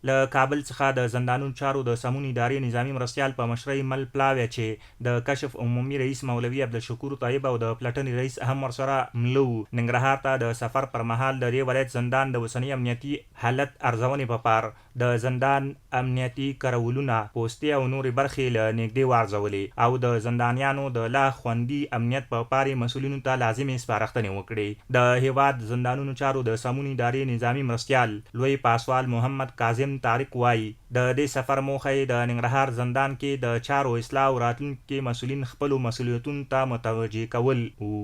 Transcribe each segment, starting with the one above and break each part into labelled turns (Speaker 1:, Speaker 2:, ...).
Speaker 1: له کابل څخه د زندانونو چارو د سمون ادارې نظامی مرستیال په مشرۍ مل پلاوی چې د کشف عمومي رئیس مولوي عبدالشکور طیب او د پلټنې رئیس هم ورسره ملو ننګرهار ته د سفر پر مهال د دې ولایت زندان د اوسني امنیتي حالت ارزونې په پار د زندان امنیتي کرولونه پوستې او نورې برخې له نږدې وارزولې او د زندانیانو د لا خوندي امنیت په پارې مسؤلینو ته لازمې سپارښتنې وکړې. د هیواد زندانونو چارو د سمون ادارې نظامی مرستیال لوی پاسوال محمد کاظم طارق وایي د دې سفر موخه د ننګرهار زندان کې د چارو اصلاح او راتلونکي مسؤلین خپلو مسؤلیتونو ته متوجه کول وو.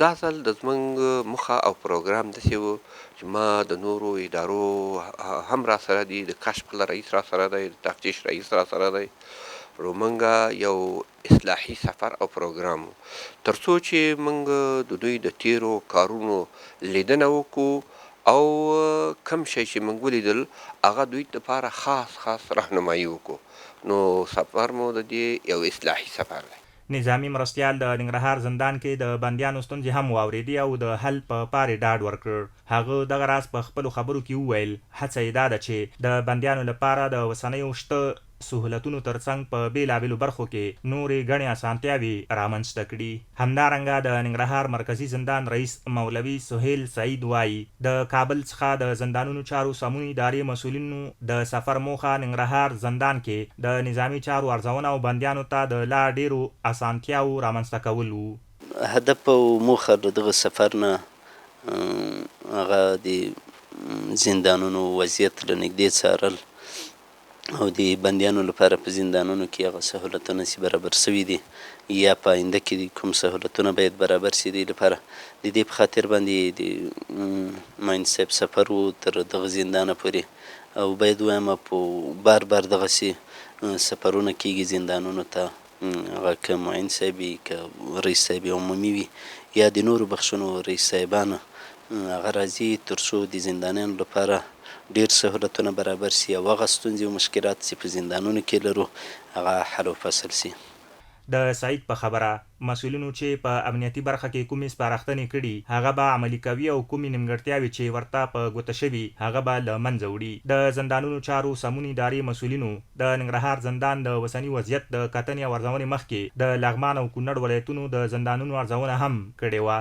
Speaker 2: دا ځل د زموږ موخه او پروګرام داسې و چې ما د نورو ادارو هم را سره دي، د کشف رئیس را سره دی، د تفتیش رئیس را سره دی، رومنګه یو اصلاحي سفر او پروګرام تر څو چې موږ د دوی د تیرو کارونو لیدنه وکړو او کم شی چې موږ ولیدل هغه دوی لپاره خاص راهنمایي وکړو. نو سفر مو د دې یو اصلاحي سفر دی.
Speaker 1: نظامی مرستیال د ننګرهار زندان کې د بندیانو ستونزې هم واورېدې او د حل په پارې ډاډ ورکړ. هغه دغه راز په خپلو خبرو کې وویل هڅه یې دا ده چې د بندیانو لپاره د اوسنیو شته سهولتونو ترڅنګ په بیلابیلو برخو کې نورې ګڼې اسانتیاوې رامنځته کړي. همدارنګه د ننګرهار مرکزي زندان رئیس مولوي سهیل سعید وایي د کابل څخه د زندانونو چارو سمون ادارې مسؤلینو د سفر موخه ننګرهار زندان کې د نظامی چارو ارزونه او بندیانو ته د لا ډیرو اسانتیاو رامنځته کول وو.
Speaker 3: هدف او موخه دغه سفر نه هغه د زندانونو وضعیت له نږدې څارل او د بندیانو لپاره په زندانونو کې هغه سهولتونه چې برابر شوي دي یا په آینده کې کوم سهولتونه باید برابر شي دې لپاره د دې په خاطر باندې د معین صاحب سفر و تر دغه زندانه پورې او باید ووایم په بار دغسې سفرونه کېږي زندانونو ته، هغه که معین صاحب وي که رئیس صاحب عمومي وي یا د نورو بخښنو رئیس صاحبانه هغه راځي تر څو د زندانیانو لپاره ډیر سهولتونه برابر شي او هغه ستونزې او مشکلات چې په زندانونو کې لرو هغه حل و فصل شي.
Speaker 1: د سعید په خبره مسؤلینو چې په امنیتي برخه کې کومې سپارښتنې کړي هغه به عملي کوي او کومې نیمګړتیاوې چې ورته په ګوته شوي هغه به له منځه وړي. د زندانونو چارو سمون ادارې مسؤلینو د ننګرهار زندان د اوسني وضعیت د کتنې او ارزونې مخکې د لغمان او کونړ ولایتونو د زندانونو ارزونه هم کړې وه.